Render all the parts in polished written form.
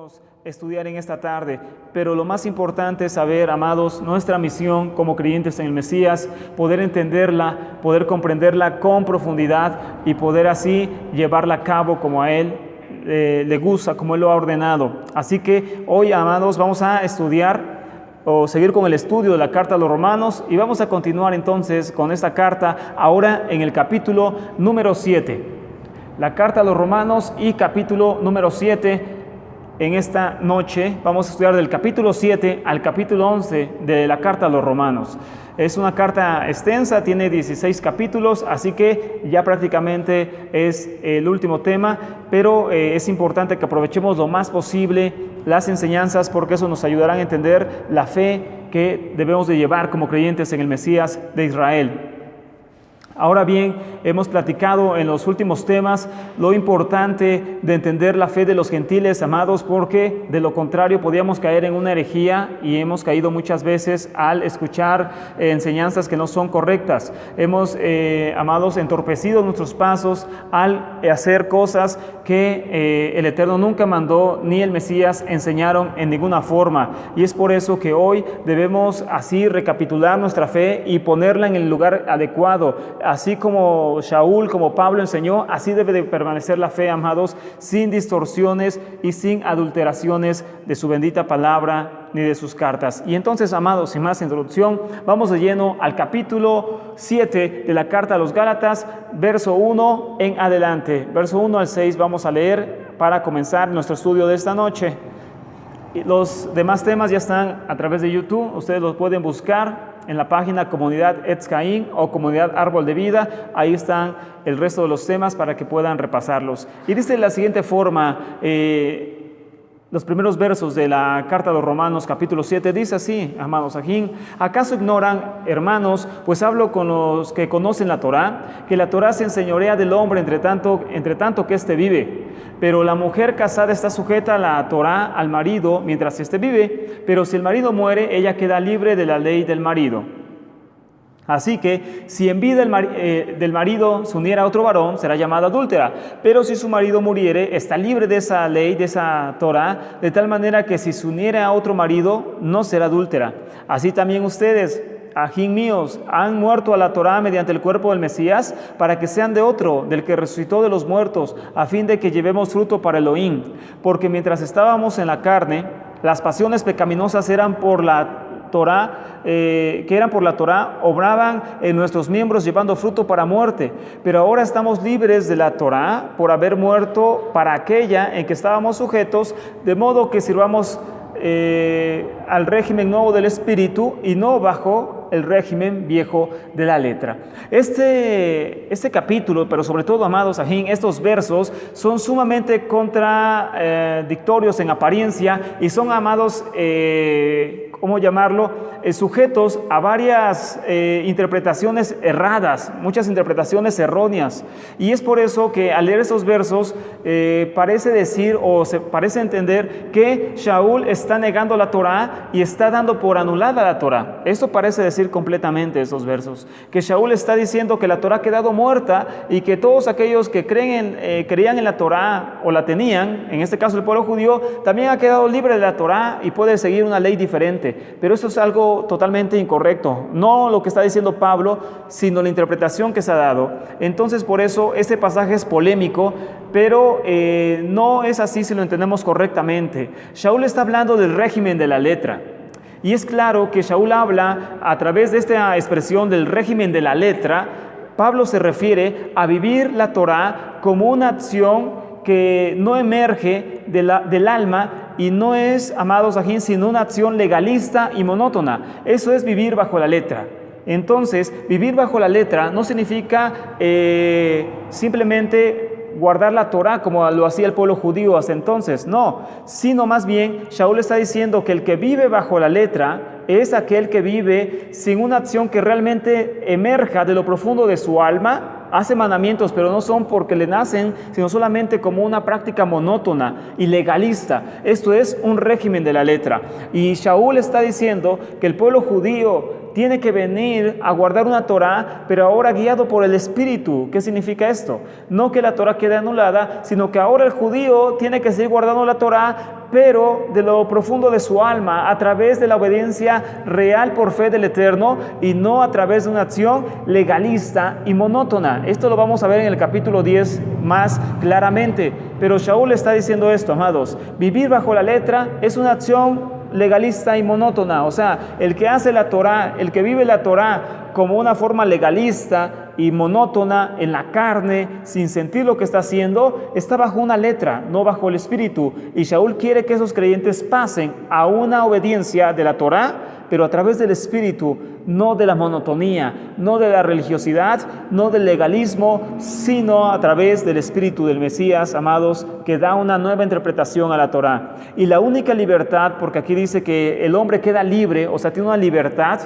podemos estudiar en esta tarde, pero lo más importante es saber, amados, nuestra misión como creyentes en el Mesías, poder entenderla, poder comprenderla con profundidad y poder así llevarla a cabo como a Él le gusta, como Él lo ha ordenado. Así que hoy, amados, vamos a estudiar o seguir con el estudio de la carta a los Romanos y vamos a continuar entonces con esta carta ahora en el capítulo número 7. La carta a los Romanos y capítulo número 7. En esta noche vamos a estudiar del capítulo 7 al capítulo 11 de la carta a los Romanos. Es una carta extensa, tiene 16 capítulos, así que ya prácticamente es el último tema, pero es importante que aprovechemos lo más posible las enseñanzas porque eso nos ayudará a entender la fe que debemos de llevar como creyentes en el Mesías de Israel. Ahora bien, hemos platicado en los últimos temas lo importante de entender la fe de los gentiles, amados, porque de lo contrario podríamos caer en una herejía y hemos caído muchas veces al escuchar enseñanzas que no son correctas. Hemos, amados, entorpecido nuestros pasos al hacer cosas que el Eterno nunca mandó ni el Mesías enseñaron en ninguna forma. Y es por eso que hoy debemos así recapitular nuestra fe y ponerla en el lugar adecuado. Así como Shaul, como Pablo enseñó, así debe de permanecer la fe, amados, sin distorsiones y sin adulteraciones de su bendita palabra ni de sus cartas. Y entonces, amados, sin más introducción, vamos de lleno al capítulo 7 de la carta a los Gálatas, verso 1 en adelante. Verso 1 al 6 vamos a leer para comenzar nuestro estudio de esta noche. Los demás temas ya están a través de YouTube, ustedes los pueden buscar en la página Comunidad Etz Caín o Comunidad Árbol de Vida. Ahí están el resto de los temas para que puedan repasarlos. Y dice de la siguiente forma, los primeros versos de la carta a los Romanos, capítulo 7, dice así, amados ajín: ¿acaso ignoran, hermanos, pues hablo con los que conocen la Torá, que la Torá se enseñorea del hombre entre tanto que éste vive? Pero la mujer casada está sujeta a la Torá al marido mientras éste vive, pero si el marido muere, ella queda libre de la ley del marido. Así que, si en vida del marido se uniera a otro varón, será llamada adúltera. Pero si su marido muriere, está libre de esa ley, de esa Torá, de tal manera que si se uniera a otro marido, no será adúltera. Así también ustedes, ajín míos, han muerto a la Torá mediante el cuerpo del Mesías, para que sean de otro, del que resucitó de los muertos, a fin de que llevemos fruto para Elohim. Porque mientras estábamos en la carne, las pasiones pecaminosas eran por la Torá, obraban en nuestros miembros llevando fruto para muerte. Pero ahora estamos libres de la Torá por haber muerto para aquella en que estábamos sujetos, de modo que sirvamos al régimen nuevo del Espíritu y no bajo el régimen viejo de la letra. Este capítulo, pero sobre todo, amados ajín, estos versos son sumamente contradictorios en apariencia y son, amados, ¿cómo llamarlo? Sujetos a varias interpretaciones erradas, muchas interpretaciones erróneas. Y es por eso que al leer estos versos parece decir o se parece entender que Shaul está negando la Torá y está dando por anulada la Torá. Esto parece decir completamente estos versos, que Shaul está diciendo que la Torá ha quedado muerta y que todos aquellos que creían en la Torá o la tenían, en este caso el pueblo judío, también ha quedado libre de la Torá y puede seguir una ley diferente. Pero eso es algo totalmente incorrecto, no lo que está diciendo Pablo, sino la interpretación que se ha dado. Entonces, por eso este pasaje es polémico, pero no es así si lo entendemos correctamente. Shaul está hablando del régimen de la letra. Y es claro que Shaul habla a través de esta expresión del régimen de la letra. Pablo se refiere a vivir la Torá como una acción que no emerge del alma y no es, amados ajín, sino una acción legalista y monótona. Eso es vivir bajo la letra. Entonces, vivir bajo la letra no significa simplemente guardar la Torá como lo hacía el pueblo judío hasta entonces, no, sino más bien Shaul está diciendo que el que vive bajo la letra es aquel que vive sin una acción que realmente emerja de lo profundo de su alma. Hace mandamientos, pero no son porque le nacen, sino solamente como una práctica monótona y legalista. Esto es un régimen de la letra. Y Shaul está diciendo que el pueblo judío tiene que venir a guardar una Torá, pero ahora guiado por el Espíritu. ¿Qué significa esto? No que la Torá quede anulada, sino que ahora el judío tiene que seguir guardando la Torá, pero de lo profundo de su alma, a través de la obediencia real por fe del Eterno y no a través de una acción legalista y monótona. Esto lo vamos a ver en el capítulo 10 más claramente, pero Shaul está diciendo esto, amados: vivir bajo la letra es una acción legalista y monótona. O sea, el que hace la Torá, el que vive la Torá como una forma legalista y monótona en la carne, sin sentir lo que está haciendo, está bajo una letra, no bajo el Espíritu. Y Shaul quiere que esos creyentes pasen a una obediencia de la Torá, pero a través del Espíritu, no de la monotonía, no de la religiosidad, no del legalismo, sino a través del Espíritu del Mesías, amados, que da una nueva interpretación a la Torá. Y la única libertad, porque aquí dice que el hombre queda libre, o sea, tiene una libertad,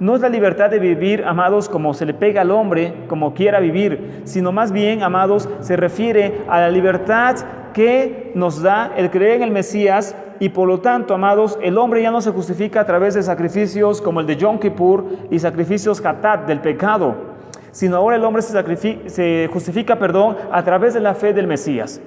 no es la libertad de vivir, amados, como se le pega al hombre, como quiera vivir, sino más bien, amados, se refiere a la libertad que nos da el creer en el Mesías. Y por lo tanto, amados, el hombre ya no se justifica a través de sacrificios como el de Yom Kippur y sacrificios hatat del pecado, sino ahora el hombre se justifica a través de la fe del Mesías.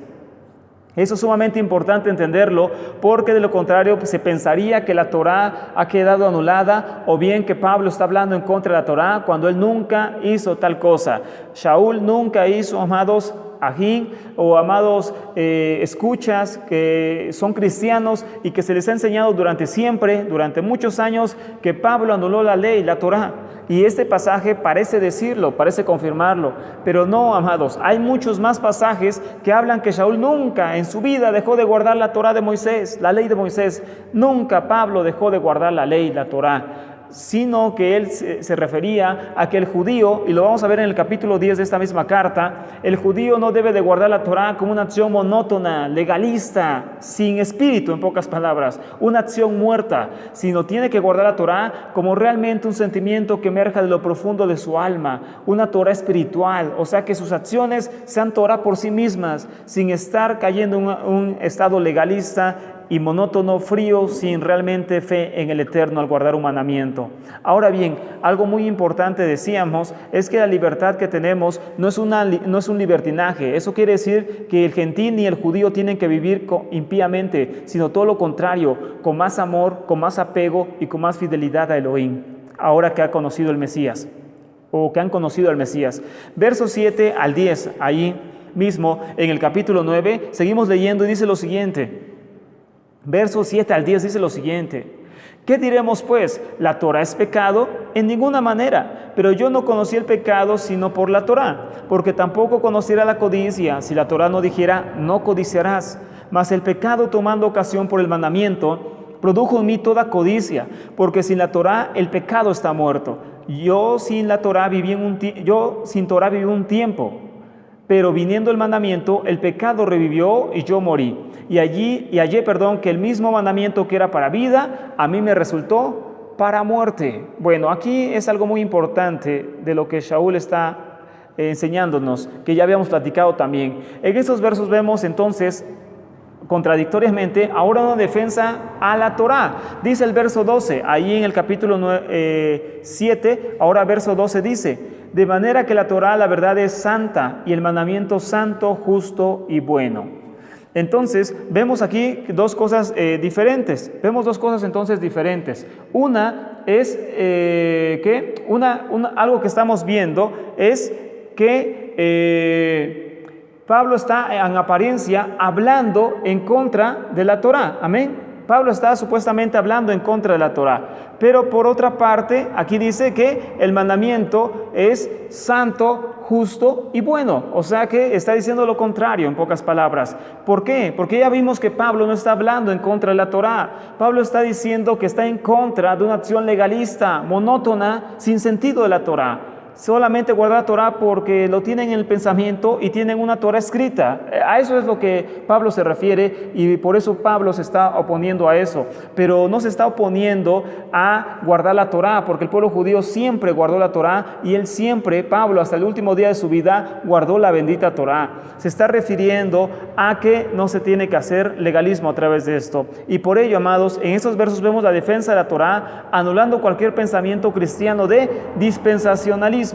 Eso es sumamente importante entenderlo, porque de lo contrario se pensaría que la Torá ha quedado anulada, o bien que Pablo está hablando en contra de la Torá cuando él nunca hizo tal cosa. Shaul nunca hizo, amados, ajín o amados escuchas que son cristianos y que se les ha enseñado durante muchos años, que Pablo anuló la ley, la Torá. Y este pasaje parece decirlo, parece confirmarlo, pero no, amados, hay muchos más pasajes que hablan que Shaul nunca en su vida dejó de guardar la Torá de Moisés, la ley de Moisés. Nunca Pablo dejó de guardar la ley, la Torá, sino que él se refería a que el judío, y lo vamos a ver en el capítulo 10 de esta misma carta, el judío no debe de guardar la Torá como una acción monótona, legalista, sin espíritu, en pocas palabras, una acción muerta, sino tiene que guardar la Torá como realmente un sentimiento que emerja de lo profundo de su alma, una Torá espiritual, o sea, que sus acciones sean Torá por sí mismas, sin estar cayendo en un estado legalista y monótono, frío, sin realmente fe en el Eterno al guardar un mandamiento. Ahora bien, algo muy importante decíamos, es que la libertad que tenemos no es un libertinaje. Eso quiere decir que el gentil ni el judío tienen que vivir impíamente, sino todo lo contrario, con más amor, con más apego y con más fidelidad a Elohim, ahora que ha conocido el Mesías, o que han conocido al Mesías. Versos 7 al 10, ahí mismo en el capítulo 9, seguimos leyendo y dice lo siguiente. Versos 7 al 10 dice lo siguiente: ¿qué diremos pues? ¿La Torá es pecado? En ninguna manera, pero yo no conocí el pecado sino por la Torá, porque tampoco conociera la codicia si la Torá no dijera no codiciarás. Mas el pecado, tomando ocasión por el mandamiento, produjo en mí toda codicia, porque sin la Torá el pecado está muerto. Yo sin Torá viví un tiempo, pero viniendo el mandamiento, el pecado revivió y yo morí. Y hallé que el mismo mandamiento que era para vida, a mí me resultó para muerte. Bueno, aquí es algo muy importante de lo que Shaul está enseñándonos, que ya habíamos platicado también. En estos versos vemos entonces, contradictoriamente, ahora una defensa a la Torá. Dice el verso 12, ahí en el capítulo 7, ahora verso 12 dice: de manera que la Torá, la verdad, es santa, y el mandamiento santo, justo y bueno. Entonces, vemos aquí dos cosas diferentes. Vemos dos cosas entonces diferentes. Una es algo que estamos viendo es que Pablo está en apariencia hablando en contra de la Torá. Amén. Pablo está supuestamente hablando en contra de la Torá, pero por otra parte, aquí dice que el mandamiento es santo, justo y bueno, o sea que está diciendo lo contrario, en pocas palabras. ¿Por qué? Porque ya vimos que Pablo no está hablando en contra de la Torá. Pablo está diciendo que está en contra de una acción legalista, monótona, sin sentido de la Torá. solamente guardar la Torah porque lo tienen en el pensamiento y tienen una Torah escrita. A eso es lo que Pablo se refiere y por eso Pablo se está oponiendo a eso. Pero no se está oponiendo a guardar la Torah, porque el pueblo judío siempre guardó la Torah y él siempre, Pablo, hasta el último día de su vida, guardó la bendita Torah. Se está refiriendo a que no se tiene que hacer legalismo a través de esto. Y por ello, amados, en estos versos vemos la defensa de la Torah, anulando cualquier pensamiento cristiano de dispensacionalismo.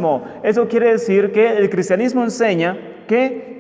Eso quiere decir que el cristianismo enseña que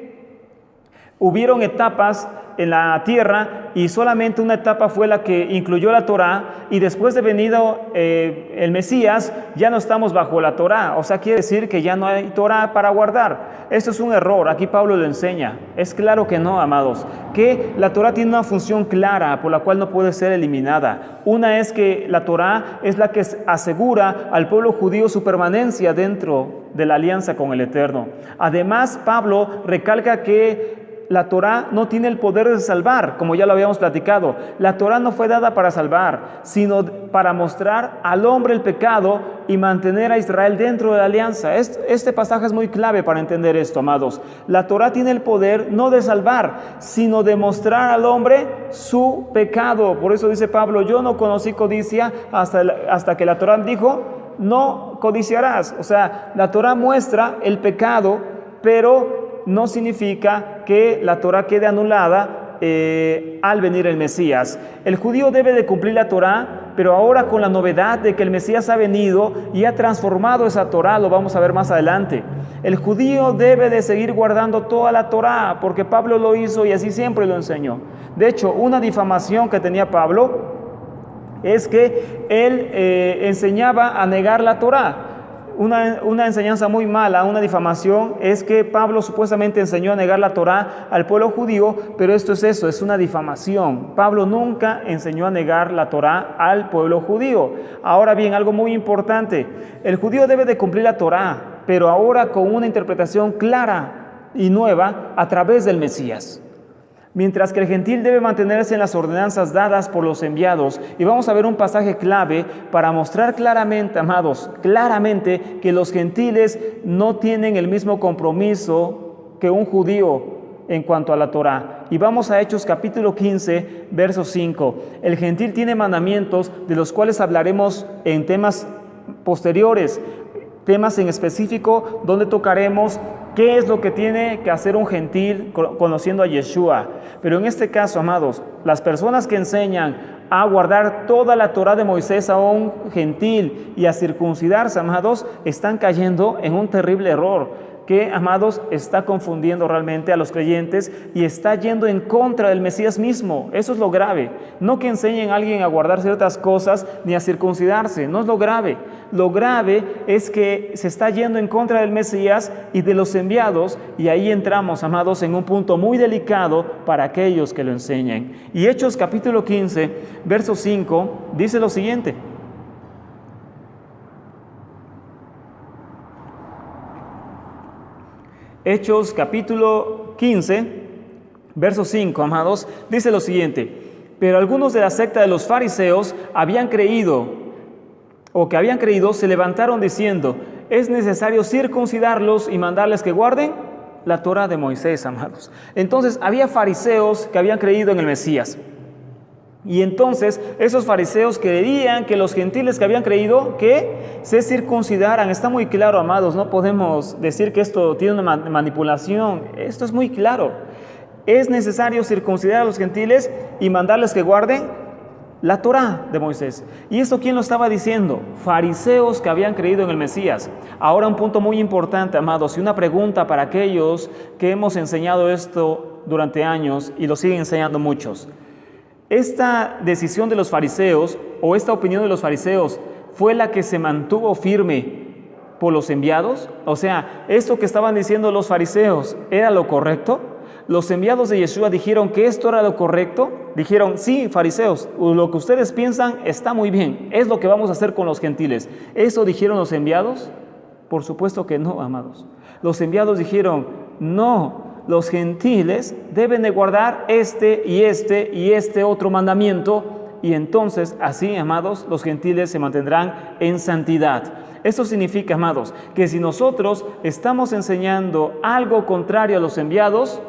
hubieron etapas en la tierra y solamente una etapa fue la que incluyó la Torah y después de venido el Mesías ya no estamos bajo la Torah, o sea quiere decir que ya no hay Torah para guardar. Esto es un error, aquí Pablo lo enseña. Es claro que no, amados, que la Torah tiene una función clara por la cual no puede ser eliminada. Una es que la Torah es la que asegura al pueblo judío su permanencia dentro de la alianza con el Eterno. Además, Pablo recalca que la Torah no tiene el poder de salvar, como ya lo habíamos platicado. La Torah no fue dada para salvar, sino para mostrar al hombre el pecado y mantener a Israel dentro de la alianza. Este pasaje es muy clave para entender esto, amados. La Torah tiene el poder no de salvar, sino de mostrar al hombre su pecado. Por eso dice Pablo, yo no conocí codicia hasta que la Torah dijo, no codiciarás. O sea, la Torah muestra el pecado, pero no significa que la Torah quede anulada al venir el Mesías. El judío debe de cumplir la Torah, pero ahora con la novedad de que el Mesías ha venido y ha transformado esa Torah, lo vamos a ver más adelante. El judío debe de seguir guardando toda la Torah, porque Pablo lo hizo y así siempre lo enseñó. De hecho, una difamación que tenía Pablo es que él enseñaba a negar la Torah. Una enseñanza muy mala, una difamación, es que Pablo supuestamente enseñó a negar la Torah al pueblo judío, pero esto es eso, es una difamación. Pablo nunca enseñó a negar la Torah al pueblo judío. Ahora bien, algo muy importante, el judío debe de cumplir la Torah, pero ahora con una interpretación clara y nueva a través del Mesías. Mientras que el gentil debe mantenerse en las ordenanzas dadas por los enviados. Y vamos a ver un pasaje clave para mostrar claramente, amados, claramente que los gentiles no tienen el mismo compromiso que un judío en cuanto a la Torah. Y vamos a Hechos capítulo 15, verso 5. El gentil tiene mandamientos de los cuales hablaremos en temas posteriores, temas en específico donde tocaremos qué es lo que tiene que hacer un gentil conociendo a Yeshua. Pero en este caso, amados, las personas que enseñan a guardar toda la Torah de Moisés a un gentil y a circuncidarse, amados, están cayendo en un terrible error que, amados, está confundiendo realmente a los creyentes y está yendo en contra del Mesías mismo. Eso es lo grave. No que enseñen a alguien a guardar ciertas cosas ni a circuncidarse, no es lo grave. Lo grave es que se está yendo en contra del Mesías y de los enviados, y ahí entramos, amados, en un punto muy delicado para aquellos que lo enseñan. Y Hechos capítulo 15, verso 5, dice lo siguiente. Hechos capítulo 15, verso 5, amados, dice lo siguiente: pero algunos de la secta de los fariseos que habían creído, se levantaron diciendo, es necesario circuncidarlos y mandarles que guarden la Torah de Moisés, amados. Entonces, había fariseos que habían creído en el Mesías. Y entonces esos fariseos querían que los gentiles que habían creído que se circuncidaran. Está muy claro, amados, no podemos decir que esto tiene una manipulación. Esto es muy claro. Es necesario circuncidar a los gentiles y mandarles que guarden la Torah de Moisés. ¿Y esto quién lo estaba diciendo? Fariseos que habían creído en el Mesías. Ahora un punto muy importante, amados, y una pregunta para aquellos que hemos enseñado esto durante años y lo siguen enseñando muchos. Esta decisión de los fariseos o esta opinión de los fariseos fue la que se mantuvo firme por los enviados. O sea, esto que estaban diciendo los fariseos era lo correcto. Los enviados de Yeshua dijeron que esto era lo correcto. Dijeron, sí, fariseos, lo que ustedes piensan está muy bien, es lo que vamos a hacer con los gentiles. ¿Eso dijeron los enviados? Por supuesto que no, amados. Los enviados dijeron, no. Los gentiles deben de guardar este y este otro mandamiento y entonces así, amados, los gentiles se mantendrán en santidad. Esto significa, amados, que si nosotros estamos enseñando algo contrario a los enviados,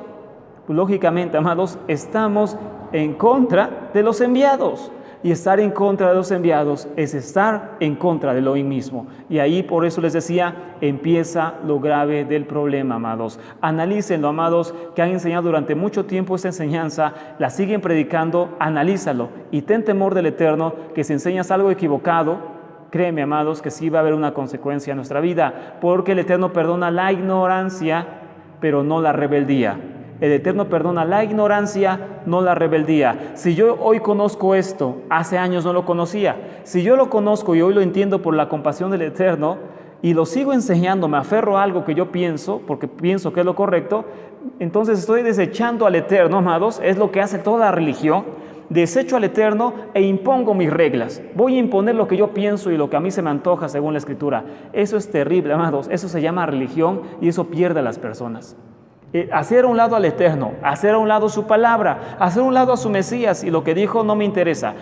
lógicamente, amados, estamos en contra de los enviados. Y estar en contra de los enviados es estar en contra de Elohim mismo. Y ahí, por eso les decía, empieza lo grave del problema, amados. Analícenlo, amados, que han enseñado durante mucho tiempo esta enseñanza, la siguen predicando, analízalo y ten temor del Eterno, que si enseñas algo equivocado, créeme, amados, que sí va a haber una consecuencia en nuestra vida, porque el Eterno perdona la ignorancia, pero no la rebeldía. El Eterno perdona la ignorancia, no la rebeldía. Si yo hoy conozco esto, hace años no lo conocía. Si yo lo conozco y hoy lo entiendo por la compasión del Eterno y lo sigo enseñando, me aferro a algo que yo pienso, porque pienso que es lo correcto, entonces estoy desechando al Eterno, amados. Es lo que hace toda religión. Desecho al Eterno e impongo mis reglas. Voy a imponer lo que yo pienso y lo que a mí se me antoja según la Escritura. Eso es terrible, amados. Eso se llama religión y eso pierde a las personas. Hacer a un lado al Eterno, hacer a un lado su palabra, hacer a un lado a su Mesías, y lo que dijo no me interesa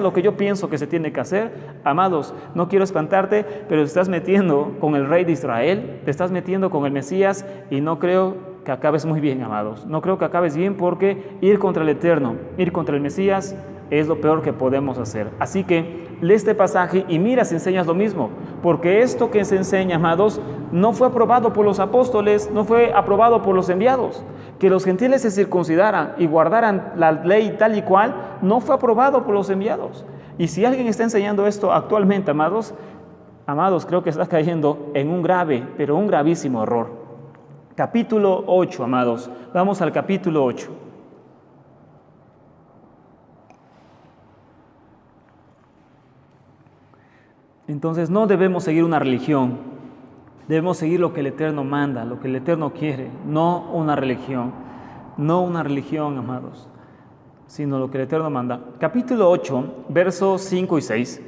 lo que yo pienso que se tiene que hacer. Amados, no quiero espantarte, pero te estás metiendo con el Rey de Israel, te estás metiendo con el Mesías, y no creo que acabes muy bien, amados. No creo que acabes bien, porque ir contra el Eterno, ir contra el Mesías es lo peor que podemos hacer. Así que lee este pasaje y mira si enseñas lo mismo, porque esto que se enseña, amados, no fue aprobado por los apóstoles, no fue aprobado por los enviados. Que los gentiles se circuncidaran y guardaran la ley tal y cual, no fue aprobado por los enviados. Y si alguien está enseñando esto actualmente, amados, creo que está cayendo en un grave, pero un gravísimo error. Capítulo 8, amados. Vamos al capítulo 8. Entonces no debemos seguir una religión, debemos seguir lo que el Eterno manda, lo que el Eterno quiere, no una religión, amados, sino lo que el Eterno manda. Capítulo 8, versos 5 y 6.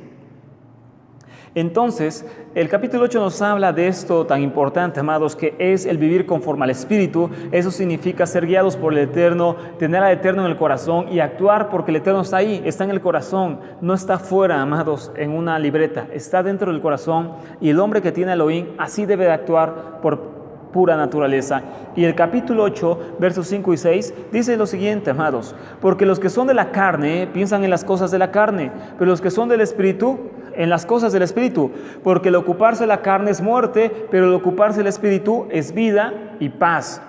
Entonces, el capítulo 8 nos habla de esto tan importante, amados, que es el vivir conforme al Espíritu. Eso significa ser guiados por el Eterno, tener al Eterno en el corazón y actuar porque el Eterno está ahí, está en el corazón, no está fuera, amados, en una libreta, está dentro del corazón, y el hombre que tiene a Elohim así debe de actuar por pura naturaleza. Y el capítulo 8, versos 5 y 6, dice lo siguiente, amados: porque los que son de la carne piensan en las cosas de la carne, pero los que son del Espíritu, en las cosas del Espíritu. Porque el ocuparse de la carne es muerte, pero el ocuparse del Espíritu es vida y paz.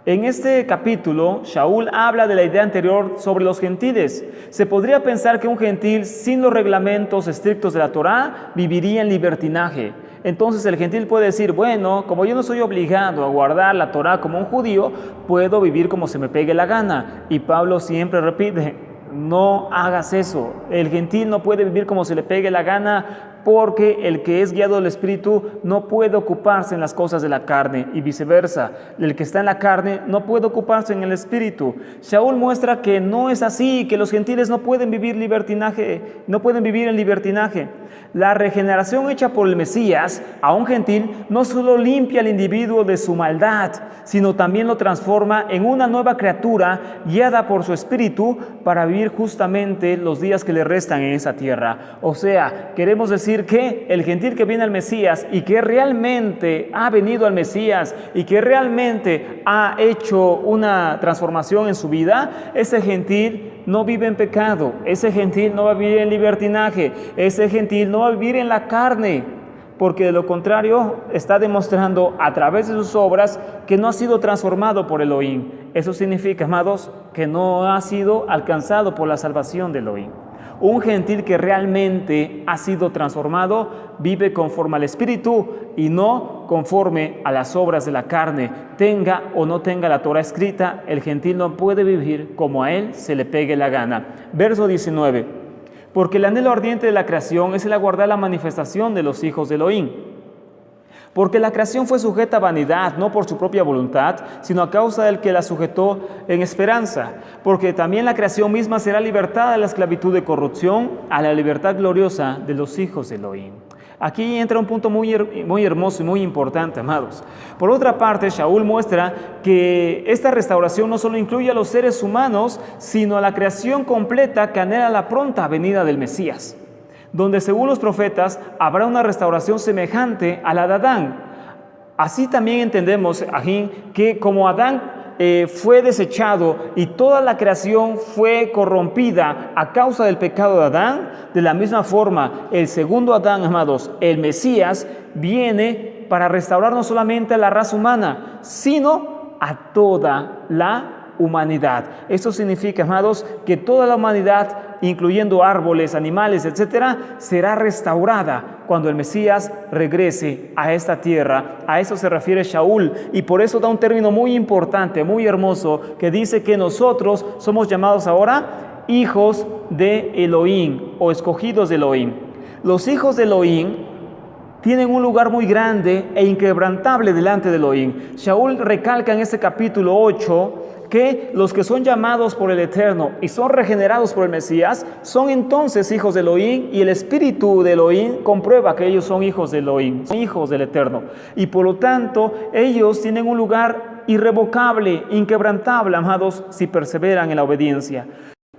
En este capítulo, Shaul habla de la idea anterior sobre los gentiles. Se podría pensar que un gentil sin los reglamentos estrictos de la Torá viviría en libertinaje. Entonces el gentil puede decir, bueno, como yo no soy obligado a guardar la Torá como un judío, puedo vivir como se me pegue la gana. Y Pablo siempre repite, no hagas eso. El gentil no puede vivir como se le pegue la gana, porque el que es guiado del Espíritu no puede ocuparse en las cosas de la carne, y viceversa. El que está en la carne no puede ocuparse en el Espíritu. Shaul muestra que no es así, que los gentiles no pueden vivir en libertinaje. La regeneración hecha por el Mesías a un gentil no solo limpia al individuo de su maldad, sino también lo transforma en una nueva criatura guiada por su Espíritu para vivir justamente los días que le restan en esa tierra. O sea, queremos decir que el gentil que viene al Mesías y que realmente ha venido al Mesías y que realmente ha hecho una transformación en su vida, ese gentil no vive en pecado, ese gentil no va a vivir en libertinaje, ese gentil no va a vivir en la carne, porque de lo contrario está demostrando a través de sus obras que no ha sido transformado por Elohim. Eso significa, amados, que no ha sido alcanzado por la salvación de Elohim. Un gentil que realmente ha sido transformado vive conforme al Espíritu y no conforme a las obras de la carne. Tenga o no tenga la Torah escrita, el gentil no puede vivir como a él se le pegue la gana. Verso 19. Porque el anhelo ardiente de la creación es el aguardar la manifestación de los hijos de Elohim. Porque la creación fue sujeta a vanidad, no por su propia voluntad, sino a causa del que la sujetó en esperanza. Porque también la creación misma será libertada de la esclavitud de corrupción a la libertad gloriosa de los hijos de Elohim. Aquí entra un punto muy hermoso y muy importante, amados. Por otra parte, Shaul muestra que esta restauración no solo incluye a los seres humanos, sino a la creación completa que anhela la pronta venida del Mesías, donde según los profetas habrá una restauración semejante a la de Adán. Así también entendemos, Ajín, que como Adán fue desechado y toda la creación fue corrompida a causa del pecado de Adán, de la misma forma el segundo Adán, amados, el Mesías, viene para restaurar no solamente a la raza humana, sino a toda la humanidad. Esto significa, amados, que toda la humanidad, incluyendo árboles, animales, etcétera, será restaurada cuando el Mesías regrese a esta tierra. A eso se refiere Shaul, y por eso da un término muy importante, muy hermoso, que dice que nosotros somos llamados ahora hijos de Elohim o escogidos de Elohim. Los hijos de Elohim tienen un lugar muy grande e inquebrantable delante de Elohim. Shaul recalca en este capítulo 8 que los que son llamados por el Eterno y son regenerados por el Mesías son entonces hijos de Elohim, y el Espíritu de Elohim comprueba que ellos son hijos de Elohim, son hijos del Eterno, y por lo tanto ellos tienen un lugar irrevocable, inquebrantable, amados, si perseveran en la obediencia.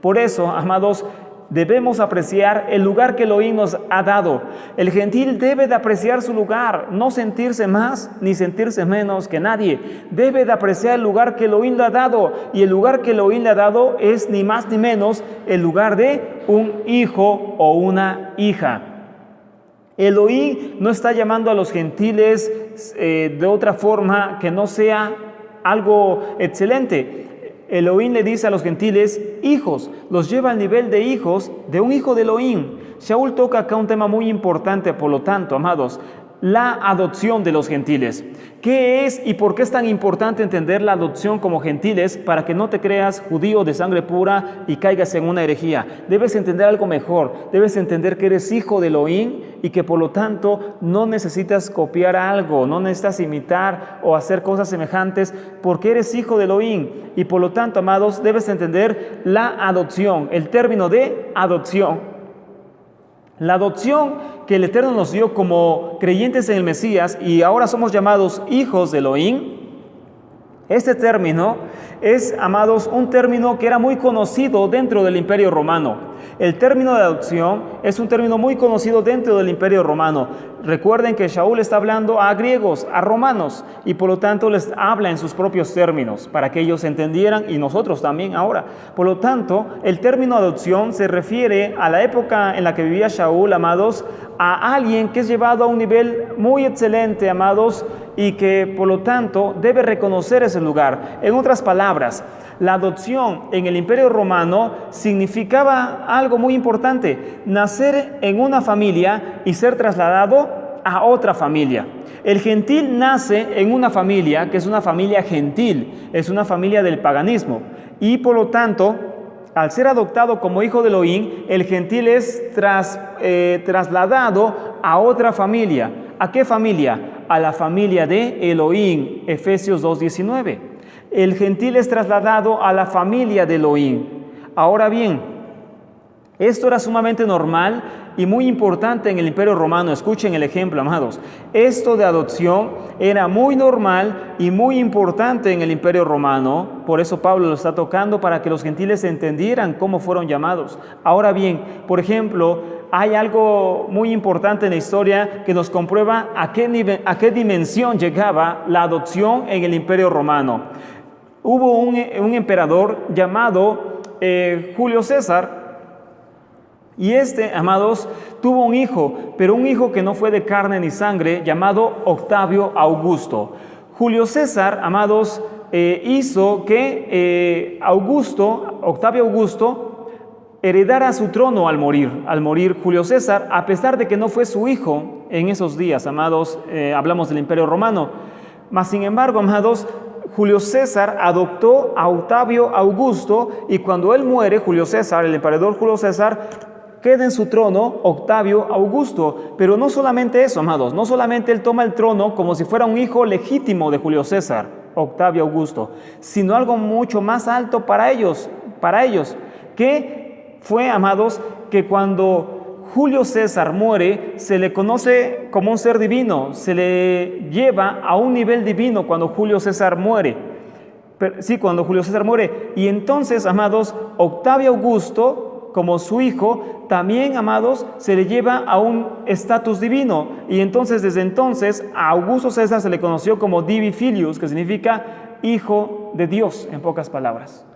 Por eso, amados, debemos apreciar el lugar que Elohim nos ha dado. El gentil debe de apreciar su lugar, no sentirse más ni sentirse menos que nadie. Debe de apreciar el lugar que Elohim le ha dado, y el lugar que Elohim le ha dado es ni más ni menos el lugar de un hijo o una hija. Elohim no está llamando a los gentiles de otra forma que no sea algo excelente. Elohim le dice a los gentiles hijos, los lleva al nivel de hijos de un hijo de Elohim. Shaul toca acá un tema muy importante, por lo tanto, amados, la adopción de los gentiles. ¿Qué es y por qué es tan importante entender la adopción como gentiles para que no te creas judío de sangre pura y caigas en una herejía? Debes entender algo mejor, debes entender que eres hijo de Elohim y que por lo tanto no necesitas copiar algo, no necesitas imitar o hacer cosas semejantes porque eres hijo de Elohim, y por lo tanto, amados, debes entender la adopción, el término de adopción. La adopción que el Eterno nos dio como creyentes en el Mesías y ahora somos llamados hijos de Elohim. Este término es, amados, un término que era muy conocido dentro del Imperio Romano. El término de adopción es un término muy conocido dentro del Imperio Romano. Recuerden que Shaul está hablando a griegos, a romanos, y por lo tanto les habla en sus propios términos para que ellos entendieran, y nosotros también ahora. Por lo tanto, el término adopción se refiere a la época en la que vivía Shaul, amados, a alguien que es llevado a un nivel muy excelente, amados, y que por lo tanto debe reconocer ese lugar. En otras palabras, la adopción en el Imperio Romano significaba algo muy importante: nacer en una familia y ser trasladado a otra familia. El gentil nace en una familia que es una familia gentil, es una familia del paganismo, y por lo tanto, al ser adoptado como hijo de Elohim, el gentil es trasladado a otra familia. ¿A qué familia? A la familia de Elohim, Efesios 2:19. El gentil es trasladado a la familia de Elohim. Ahora bien, esto era sumamente normal y muy importante en el Imperio Romano. Escuchen el ejemplo, amados. Esto de adopción era muy normal y muy importante en el Imperio Romano. Por eso Pablo lo está tocando, para que los gentiles entendieran cómo fueron llamados. Ahora bien, por ejemplo, hay algo muy importante en la historia que nos comprueba a qué dimensión llegaba la adopción en el Imperio Romano. Hubo un emperador llamado Julio César, y amados, tuvo un hijo, pero un hijo que no fue de carne ni sangre, llamado Octavio Augusto. Julio César, amados, hizo que Octavio Augusto, heredara su trono al morir Julio César, a pesar de que no fue su hijo en esos días, amados. Hablamos del Imperio Romano. Mas, sin embargo, amados, Julio César adoptó a Octavio Augusto, y cuando él muere, Julio César, el emperador Julio César, queda en su trono Octavio Augusto. Pero no solamente eso, amados, no solamente él toma el trono como si fuera un hijo legítimo de Julio César, Octavio Augusto, sino algo mucho más alto para ellos, que fue, amados, que cuando Julio César muere, se le conoce como un ser divino, se le lleva a un nivel divino cuando Julio César muere. Cuando Julio César muere. Y entonces, amados, Octavio Augusto, como su hijo, también, amados, se le lleva a un estatus divino. Y entonces, desde entonces, a Augusto César se le conoció como Divi Filius, que significa hijo de Dios, en pocas palabras.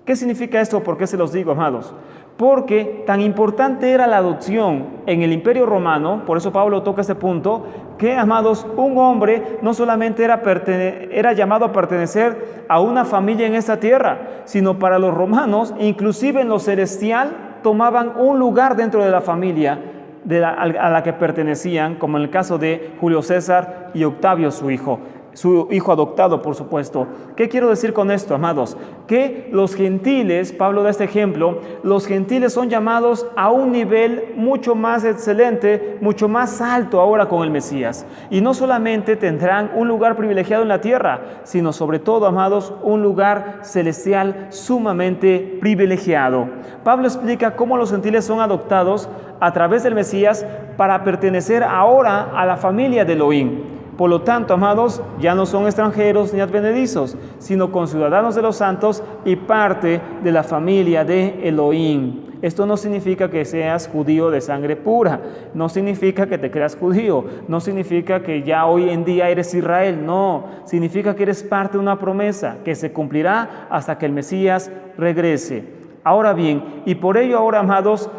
¿Qué significa esto? ¿Por qué se los digo, amados? Porque tan importante era la adopción en el Imperio Romano, por eso Pablo toca este punto, que, amados, un hombre no solamente era llamado a pertenecer a una familia en esta tierra, sino para los romanos, inclusive en lo celestial, tomaban un lugar dentro de la familia a la que pertenecían, como en el caso de Julio César y Octavio, su hijo adoptado, por supuesto. ¿Qué quiero decir con esto, amados? Que los gentiles, Pablo da este ejemplo, los gentiles son llamados a un nivel mucho más excelente, mucho más alto ahora con el Mesías. Y no solamente tendrán un lugar privilegiado en la tierra, sino sobre todo, amados, un lugar celestial sumamente privilegiado. Pablo explica cómo los gentiles son adoptados a través del Mesías para pertenecer ahora a la familia de Elohim. Por lo tanto, amados, ya no son extranjeros ni advenedizos, sino conciudadanos de los santos y parte de la familia de Elohim. Esto no significa que seas judío de sangre pura, no significa que te creas judío, no significa que ya hoy en día eres Israel, no, significa que eres parte de una promesa que se cumplirá hasta que el Mesías regrese. Ahora bien, y por ello ahora, amados,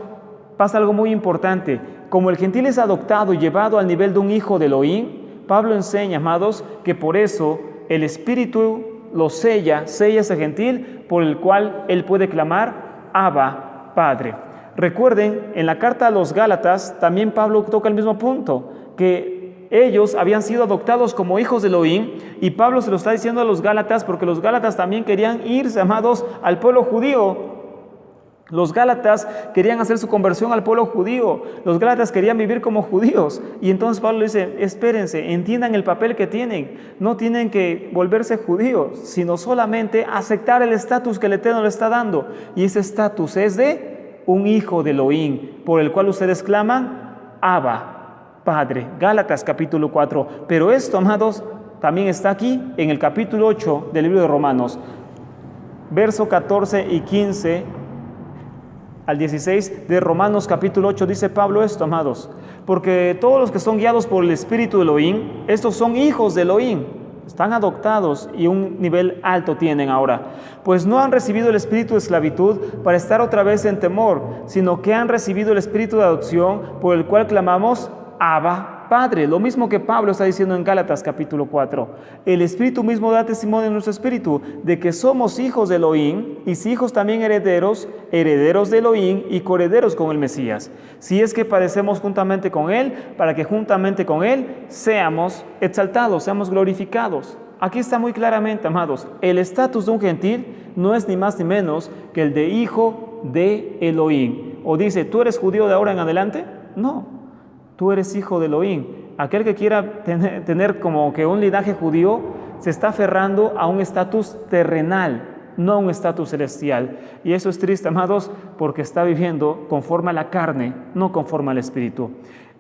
pasa algo muy importante. Como el gentil es adoptado y llevado al nivel de un hijo de Elohim, Pablo enseña, amados, que por eso el Espíritu lo sella ese gentil por el cual él puede clamar Abba, Padre. Recuerden, en la carta a los Gálatas también Pablo toca el mismo punto, que ellos habían sido adoptados como hijos de Elohim, y Pablo se lo está diciendo a los Gálatas porque los Gálatas también querían irse, amados, al pueblo judío. Los Gálatas querían hacer su conversión al pueblo judío. Los Gálatas querían vivir como judíos. Y entonces Pablo dice, espérense, entiendan el papel que tienen. No tienen que volverse judíos, sino solamente aceptar el estatus que el Eterno le está dando. Y ese estatus es de un hijo de Elohim, por el cual ustedes claman, Abba, Padre. Gálatas capítulo 4. Pero esto, amados, también está aquí en el capítulo 8 del libro de Romanos. Verso 14 y 15 al 16 de Romanos capítulo 8 dice Pablo esto, amados, porque todos los que son guiados por el Espíritu de Elohim, estos son hijos de Elohim, están adoptados y un nivel alto tienen ahora, pues no han recibido el espíritu de esclavitud para estar otra vez en temor, sino que han recibido el espíritu de adopción por el cual clamamos Abba, Padre. Lo mismo que Pablo está diciendo en Gálatas capítulo 4. El Espíritu mismo da testimonio en nuestro espíritu de que somos hijos de Elohim, y si hijos también herederos de Elohim y coherederos con el Mesías. Si es que padecemos juntamente con Él, para que juntamente con Él seamos exaltados, seamos glorificados. Aquí está muy claramente, amados, el estatus de un gentil no es ni más ni menos que el de hijo de Elohim. O dice, ¿tú eres judío de ahora en adelante? No. Tú eres hijo de Elohim. Aquel que quiera tener como que un linaje judío se está aferrando a un estatus terrenal, no a un estatus celestial. Y eso es triste, amados, porque está viviendo conforme a la carne, no conforme al Espíritu.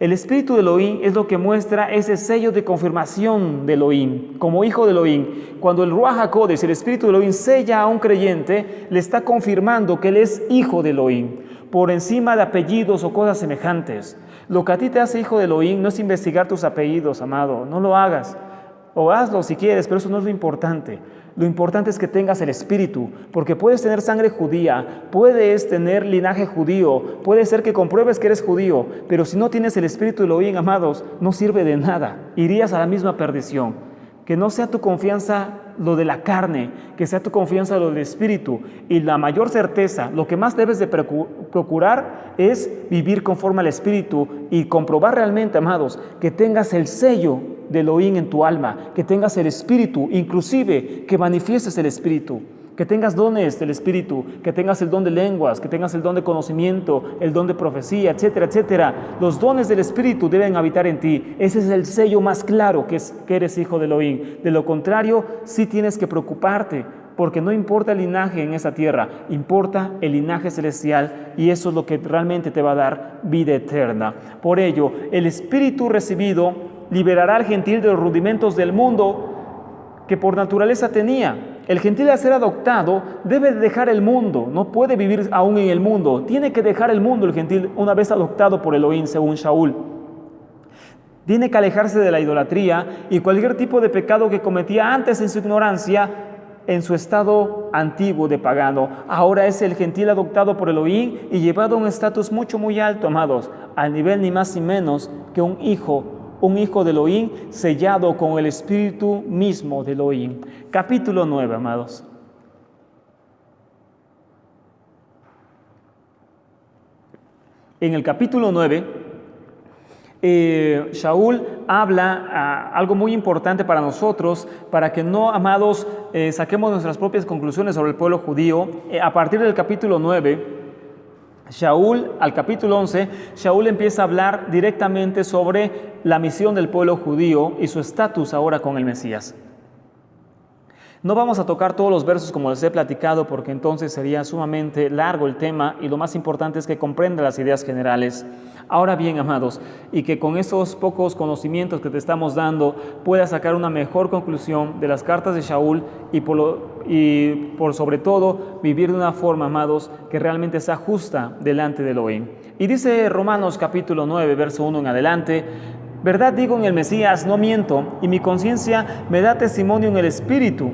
El Espíritu de Elohim es lo que muestra ese sello de confirmación de Elohim, como hijo de Elohim. Cuando el Ruach HaKodesh, el Espíritu de Elohim, sella a un creyente, le está confirmando que él es hijo de Elohim, por encima de apellidos o cosas semejantes. Lo que a ti te hace hijo de Elohim no es investigar tus apellidos, amado, no lo hagas. O hazlo si quieres, pero eso no es lo importante. Lo importante es que tengas el Espíritu, porque puedes tener sangre judía, puedes tener linaje judío, puede ser que compruebes que eres judío, pero si no tienes el Espíritu de Elohim, amados, no sirve de nada, irías a la misma perdición. Que no sea tu confianza lo de la carne, que sea tu confianza lo del Espíritu. Y la mayor certeza, lo que más debes de procurar es vivir conforme al Espíritu y comprobar realmente, amados, que tengas el sello de Elohim en tu alma, que tengas el Espíritu, inclusive que manifiestes el Espíritu, que tengas dones del Espíritu, que tengas el don de lenguas, que tengas el don de conocimiento, el don de profecía, etcétera, etcétera. Los dones del Espíritu deben habitar en ti. Ese es el sello más claro que eres hijo de Elohim. De lo contrario, sí tienes que preocuparte porque no importa el linaje en esta tierra, importa el linaje celestial, y eso es lo que realmente te va a dar vida eterna. Por ello, el Espíritu recibido liberará al gentil de los rudimentos del mundo que por naturaleza tenía. El gentil, al ser adoptado, debe dejar el mundo, no puede vivir aún en el mundo, tiene que dejar el mundo el gentil una vez adoptado por Elohim, según Shaul. Tiene que alejarse de la idolatría y cualquier tipo de pecado que cometía antes en su ignorancia, en su estado antiguo de pagano. Ahora es el gentil adoptado por Elohim y llevado a un estatus muy alto, amados, al nivel ni más ni menos que un hijo de Elohim, sellado con el Espíritu mismo de Elohim. Capítulo 9, amados. En el capítulo 9, Shaul habla algo muy importante para nosotros, para que no, amados, saquemos nuestras propias conclusiones sobre el pueblo judío. A partir del capítulo 9, al capítulo 11, Shaul empieza a hablar directamente sobre la misión del pueblo judío y su estatus ahora con el Mesías. No vamos a tocar todos los versos como les he platicado, porque entonces sería sumamente largo el tema, y lo más importante es que comprenda las ideas generales. Ahora bien, amados, y que con esos pocos conocimientos que te estamos dando puedas sacar una mejor conclusión de las cartas de Shaul y por sobre todo vivir de una forma, amados, que realmente sea justa delante de Elohim. Y dice Romanos capítulo 9, verso 1 en adelante: verdad digo en el Mesías, no miento, y mi conciencia me da testimonio en el Espíritu,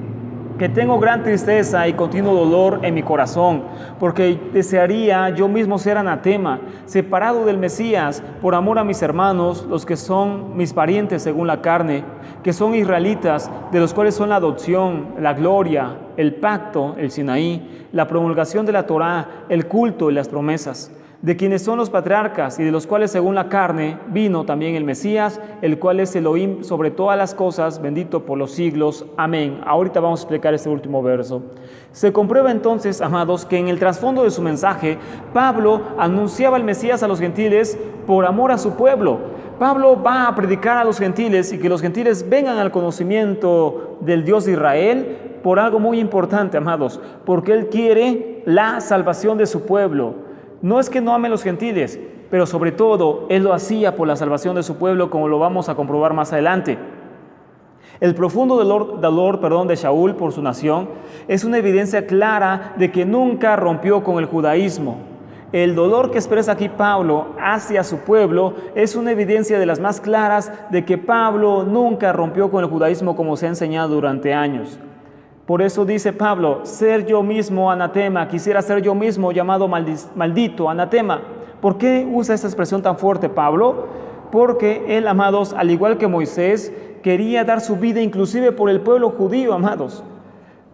que tengo gran tristeza y continuo dolor en mi corazón, porque desearía yo mismo ser anatema, separado del Mesías, por amor a mis hermanos, los que son mis parientes según la carne, que son israelitas, de los cuales son la adopción, la gloria, el pacto, el Sinaí, la promulgación de la Torá, el culto y las promesas, de quienes son los patriarcas y de los cuales según la carne vino también el Mesías, el cual es Elohim sobre todas las cosas, bendito por los siglos. Amén. Ahorita vamos a explicar este último verso. Se comprueba entonces, amados, que en el trasfondo de su mensaje, Pablo anunciaba al Mesías a los gentiles por amor a su pueblo. Pablo va a predicar a los gentiles y que los gentiles vengan al conocimiento del Dios de Israel por algo muy importante, amados, porque él quiere la salvación de su pueblo. No es que no ame a los gentiles, pero sobre todo él lo hacía por la salvación de su pueblo, como lo vamos a comprobar más adelante. El profundo dolor de Shaul por su nación es una evidencia clara de que nunca rompió con el judaísmo. El dolor que expresa aquí Pablo hacia su pueblo es una evidencia de las más claras de que Pablo nunca rompió con el judaísmo como se ha enseñado durante años. Por eso dice Pablo: ser yo mismo anatema, quisiera ser yo mismo llamado maldito, anatema. ¿Por qué usa esta expresión tan fuerte Pablo? Porque él, amados, al igual que Moisés, quería dar su vida inclusive por el pueblo judío, amados.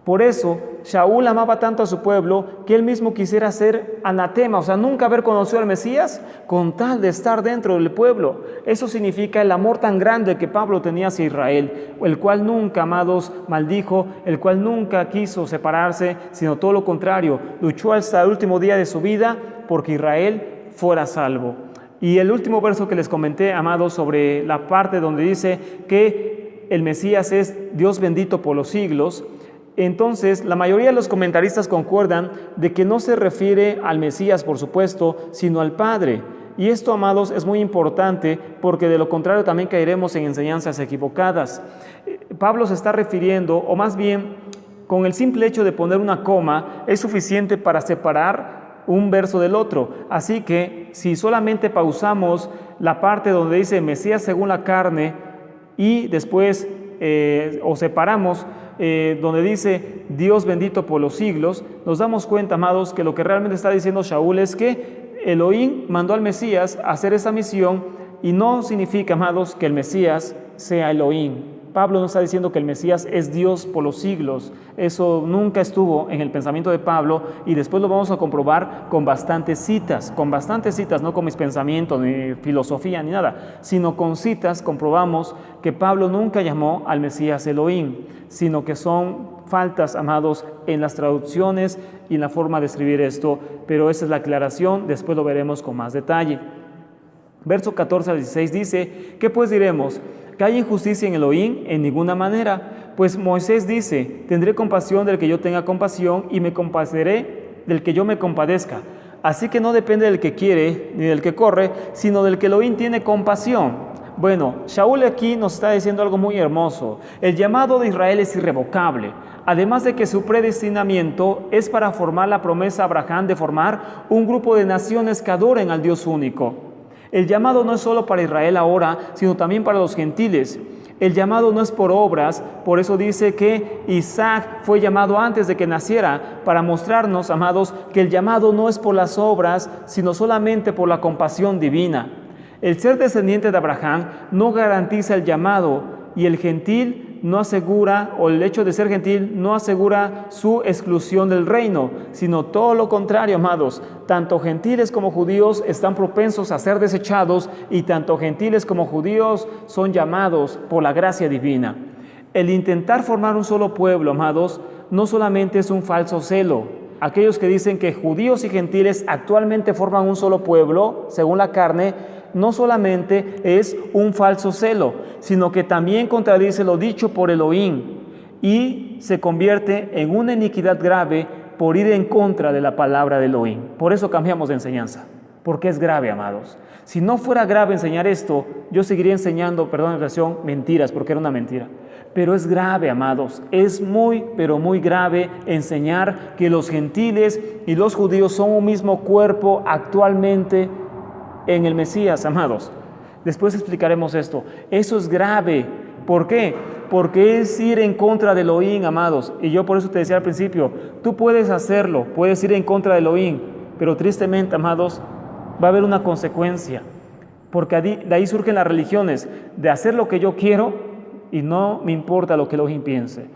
Por eso Shaul amaba tanto a su pueblo que él mismo quisiera ser anatema, o sea, nunca haber conocido al Mesías con tal de estar dentro del pueblo. Eso significa el amor tan grande que Pablo tenía hacia Israel, el cual nunca, amados, maldijo, el cual nunca quiso separarse, sino todo lo contrario, luchó hasta el último día de su vida porque Israel fuera salvo. Y el último verso que les comenté, amados, sobre la parte donde dice que el Mesías es Dios bendito por los siglos. Entonces, la mayoría de los comentaristas concuerdan de que no se refiere al Mesías, por supuesto, sino al Padre. Y esto, amados, es muy importante porque de lo contrario también caeremos en enseñanzas equivocadas. Pablo se está refiriendo, o más bien, con el simple hecho de poner una coma, es suficiente para separar un verso del otro. Así que, si solamente pausamos la parte donde dice Mesías según la carne y después, o separamos, donde dice Dios bendito por los siglos, nos damos cuenta, amados, que lo que realmente está diciendo Shaul es que Elohim mandó al Mesías a hacer esa misión, y no significa, amados, que el Mesías sea Elohim. Pablo no está diciendo que el Mesías es Dios por los siglos. Eso nunca estuvo en el pensamiento de Pablo, y después lo vamos a comprobar con bastantes citas, no con mis pensamientos, ni filosofía, ni nada, sino con citas comprobamos que Pablo nunca llamó al Mesías Elohim, sino que son faltas, amados, en las traducciones y en la forma de escribir esto, pero esa es la aclaración, después lo veremos con más detalle. Verso 14 al 16 dice: ¿qué pues diremos? ¿Que hay injusticia en Elohim? En ninguna manera. Pues Moisés dice, tendré compasión del que yo tenga compasión y me compadeceré del que yo me compadezca. Así que no depende del que quiere ni del que corre, sino del que Elohim tiene compasión. Bueno, Shaul aquí nos está diciendo algo muy hermoso. El llamado de Israel es irrevocable. Además de que su predestinamiento es para formar la promesa a Abraham de formar un grupo de naciones que adoren al Dios único. El llamado no es solo para Israel ahora, sino también para los gentiles. El llamado no es por obras, por eso dice que Isaac fue llamado antes de que naciera, para mostrarnos, amados, que el llamado no es por las obras, sino solamente por la compasión divina. El ser descendiente de Abraham no garantiza el llamado y el gentil no asegura, o el hecho de ser gentil no asegura su exclusión del reino, sino todo lo contrario, amados. Tanto gentiles como judíos están propensos a ser desechados y tanto gentiles como judíos son llamados por la gracia divina. El intentar formar un solo pueblo, amados, no solamente es un falso celo. Aquellos que dicen que judíos y gentiles actualmente forman un solo pueblo, según la carne, no solamente es un falso celo, sino que también contradice lo dicho por Elohim y se convierte en una iniquidad grave por ir en contra de la palabra de Elohim. Por eso cambiamos de enseñanza, porque es grave, amados. Si no fuera grave enseñar esto, yo seguiría enseñando, perdón la expresión, mentiras, porque era una mentira. Pero es grave, amados, es muy, pero muy grave enseñar que los gentiles y los judíos son un mismo cuerpo actualmente en el Mesías, amados. Después explicaremos esto. Eso es grave. ¿Por qué? Porque es ir en contra de Elohim, amados. Y yo por eso te decía al principio, tú puedes hacerlo, puedes ir en contra de Elohim, pero tristemente, amados, va a haber una consecuencia. Porque de ahí surgen las religiones, de hacer lo que yo quiero y no me importa lo que Elohim piense.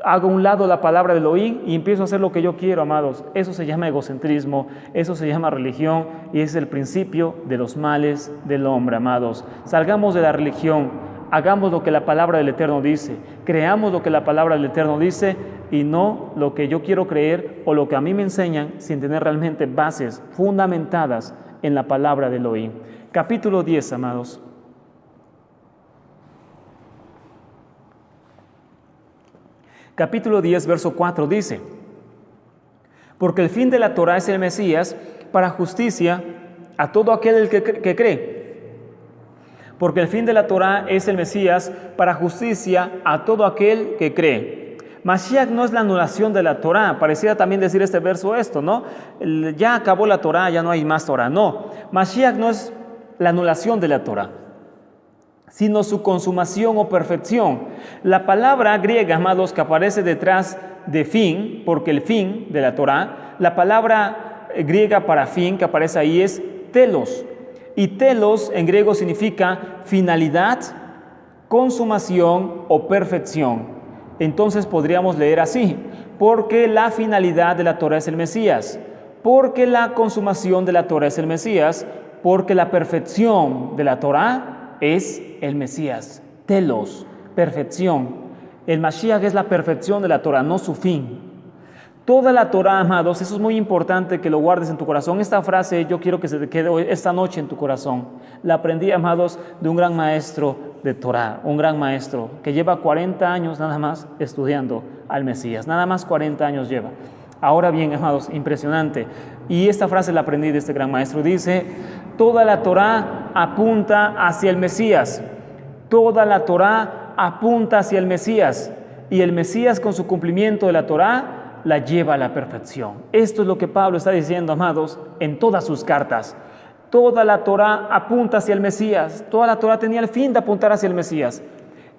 Hago a un lado la palabra de Elohim y empiezo a hacer lo que yo quiero, amados. Eso se llama egocentrismo, eso se llama religión y es el principio de los males del hombre, amados. Salgamos de la religión, hagamos lo que la palabra del Eterno dice, creamos lo que la palabra del Eterno dice y no lo que yo quiero creer o lo que a mí me enseñan sin tener realmente bases fundamentadas en la palabra de Elohim. Capítulo 10, amados. Capítulo 10, verso 4 dice, porque el fin de la Torah es el Mesías para justicia a todo aquel que cree. Porque el fin de la Torah es el Mesías para justicia a todo aquel que cree. Mashiach no es la anulación de la Torah. Pareciera también decir este verso esto, ¿no? Ya acabó la Torah, ya no hay más Torah. No, Mashiach no es la anulación de la Torah, sino su consumación o perfección. La palabra griega, amados, que aparece detrás de fin, porque el fin de la Torah, la palabra griega para fin que aparece ahí es telos. Y telos en griego significa finalidad, consumación o perfección. Entonces podríamos leer así, porque la finalidad de la Torah es el Mesías, porque la consumación de la Torah es el Mesías, porque la perfección de la Torah es el Mesías, telos, perfección. El Mashiach es la perfección de la Torah, no su fin. Toda la Torah, amados, eso es muy importante que lo guardes en tu corazón. Esta frase yo quiero que se te quede esta noche en tu corazón. La aprendí, amados, de un gran maestro de Torah, un gran maestro que lleva 40 años nada más estudiando al Mesías, nada más 40 años lleva. Ahora bien, amados, impresionante. Y esta frase la aprendí de este gran maestro. Dice, toda la Torá apunta hacia el Mesías. Toda la Torá apunta hacia el Mesías. Y el Mesías con su cumplimiento de la Torá la lleva a la perfección. Esto es lo que Pablo está diciendo, amados, en todas sus cartas. Toda la Torá apunta hacia el Mesías. Toda la Torá tenía el fin de apuntar hacia el Mesías.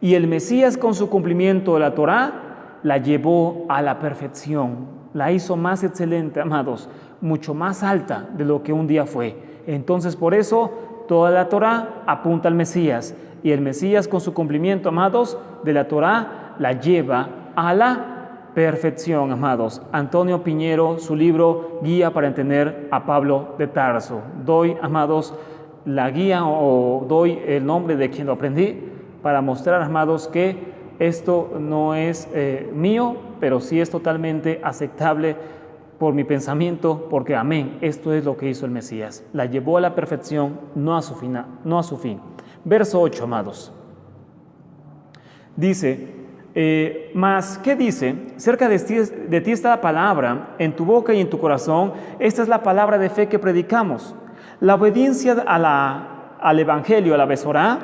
Y el Mesías con su cumplimiento de la Torá la llevó a la perfección. La hizo más excelente, amados, mucho más alta de lo que un día fue. Entonces, por eso, toda la Torá apunta al Mesías. Y el Mesías, con su cumplimiento, amados, de la Torá, la lleva a la perfección, amados. Antonio Piñero, su libro Guía para entender a Pablo de Tarso. Doy, amados, la guía o doy el nombre de quien lo aprendí para mostrar, amados, que esto no es mío, pero sí es totalmente aceptable por mi pensamiento, porque amén, esto es lo que hizo el Mesías. La llevó a la perfección, no a su fin. Verso 8, amados. Dice, mas, ¿qué dice? Cerca de ti está la palabra, en tu boca y en tu corazón. Esta es la palabra de fe que predicamos. La obediencia al Evangelio, a la Besorá,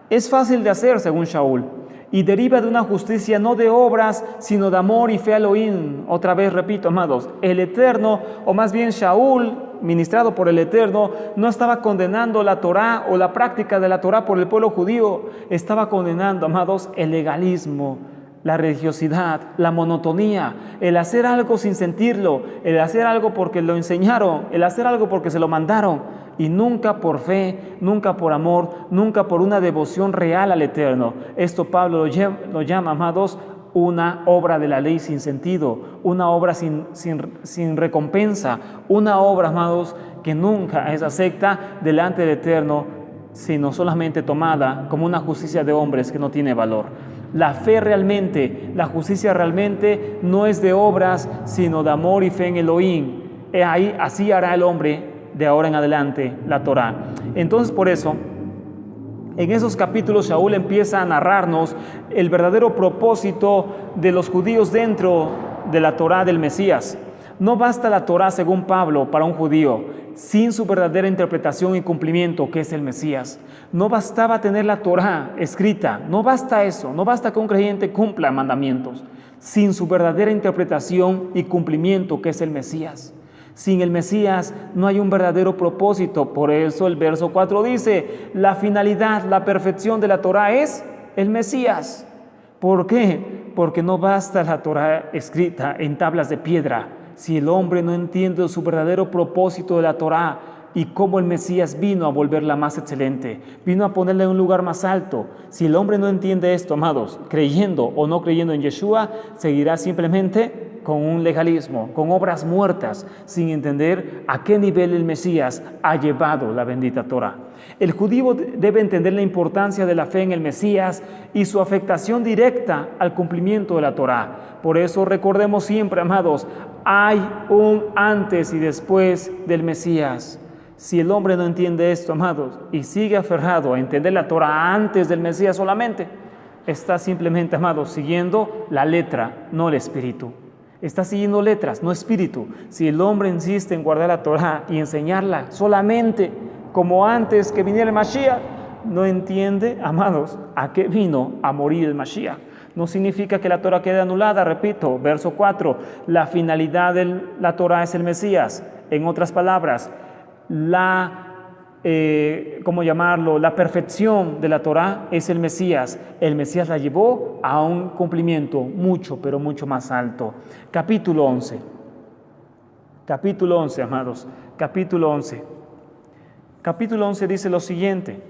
es fácil de hacer, según Shaul, y deriva de una justicia no de obras, sino de amor y fe a Elohim. Otra vez repito, amados, el Eterno, o más bien Shaul, ministrado por el Eterno, no estaba condenando la Torá o la práctica de la Torá por el pueblo judío, estaba condenando, amados, el legalismo, la religiosidad, la monotonía, el hacer algo sin sentirlo, el hacer algo porque lo enseñaron, el hacer algo porque se lo mandaron, y nunca por fe, nunca por amor, nunca por una devoción real al Eterno. Esto Pablo lo llama, amados, una obra de la ley sin sentido, una obra sin recompensa, una obra, amados, que nunca es acepta delante del Eterno, sino solamente tomada como una justicia de hombres que no tiene valor. La fe realmente, la justicia realmente no es de obras, sino de amor y fe en Elohim. Ahí, así hará el hombre de ahora en adelante la Torá. Entonces, por eso, en esos capítulos Shaul empieza a narrarnos el verdadero propósito de los judíos dentro de la Torá del Mesías. No basta la Torá, según Pablo, para un judío, sin su verdadera interpretación y cumplimiento, que es el Mesías. No bastaba tener la Torá escrita, no basta eso, no basta que un creyente cumpla mandamientos, sin su verdadera interpretación y cumplimiento, que es el Mesías. Sin el Mesías no hay un verdadero propósito. Por eso el verso 4 dice, la finalidad, la perfección de la Torá es el Mesías. ¿Por qué? Porque no basta la Torá escrita en tablas de piedra. Si el hombre no entiende su verdadero propósito de la Torá y cómo el Mesías vino a volverla más excelente, vino a ponerla en un lugar más alto. Si el hombre no entiende esto, amados, creyendo o no creyendo en Yeshua, seguirá simplemente con un legalismo, con obras muertas, sin entender a qué nivel el Mesías ha llevado la bendita Torá. El judío debe entender la importancia de la fe en el Mesías y su afectación directa al cumplimiento de la Torá. Por eso recordemos siempre, amados, hay un antes y después del Mesías. Si el hombre no entiende esto, amados, y sigue aferrado a entender la Torá antes del Mesías solamente, está simplemente, amados, siguiendo la letra, no el espíritu. Está siguiendo letras, no espíritu. Si el hombre insiste en guardar la Torá y enseñarla solamente como antes que viniera el Mashiach, no entiende, amados, a qué vino a morir el Mashiach. No significa que la Torá quede anulada, repito, verso 4, la finalidad de la Torá es el Mesías. En otras palabras, la perfección de la Torá es el Mesías. El Mesías la llevó a un cumplimiento mucho, pero mucho más alto. Capítulo 11, amados, capítulo 11. Capítulo 11 dice lo siguiente.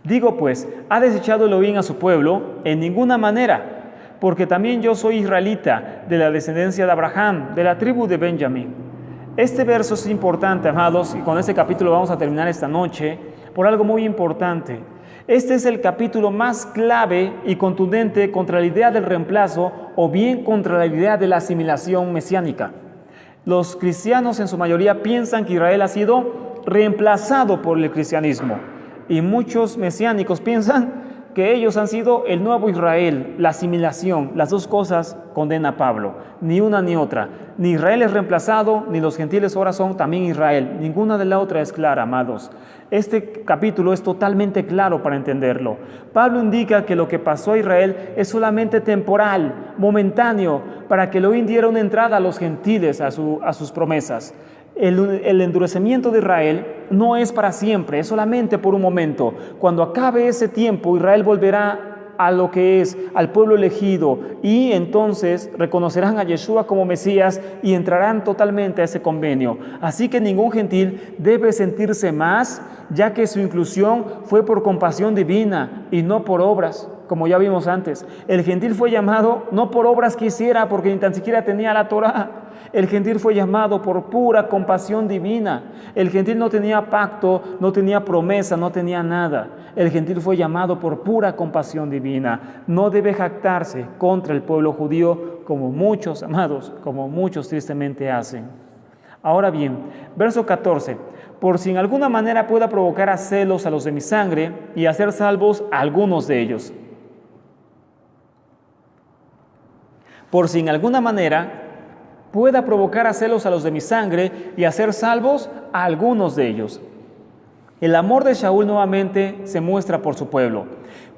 Digo pues, ¿ha desechado Elohim a su pueblo? En ninguna manera, porque también yo soy israelita, de la descendencia de Abraham, de la tribu de Benjamín. Este verso es importante, amados, y con este capítulo vamos a terminar esta noche, por algo muy importante. Este es el capítulo más clave y contundente contra la idea del reemplazo o bien contra la idea de la asimilación mesiánica. Los cristianos en su mayoría piensan que Israel ha sido reemplazado por el cristianismo y muchos mesiánicos piensan que ellos han sido el nuevo Israel, la asimilación. Las dos cosas condena Pablo, ni una ni otra. Ni Israel es reemplazado, ni los gentiles ahora son también Israel. Ninguna de la otra es clara, amados. Este capítulo es totalmente claro para entenderlo. Pablo indica que lo que pasó a Israel es solamente temporal, momentáneo, para que Elohim diera una entrada a los gentiles a sus promesas. El endurecimiento de Israel no es para siempre, es solamente por un momento. Cuando acabe ese tiempo, Israel volverá a lo que es, al pueblo elegido, y entonces reconocerán a Yeshua como Mesías y entrarán totalmente a ese convenio. Así que ningún gentil debe sentirse más, ya que su inclusión fue por compasión divina y no por obras, como ya vimos antes. El gentil fue llamado no por obras que hiciera, porque ni tan siquiera tenía la Torá. El gentil fue llamado por pura compasión divina. El gentil no tenía pacto, no tenía promesa, no tenía nada. El gentil fue llamado por pura compasión divina. No debe jactarse contra el pueblo judío como muchos, amados, como muchos tristemente hacen. Ahora bien, verso 14. Por si en alguna manera pueda provocar a celos a los de mi sangre y hacer salvos a algunos de ellos. por si en alguna manera pueda provocar a celos a los de mi sangre y hacer salvos a algunos de ellos. El amor de Shaul nuevamente se muestra por su pueblo.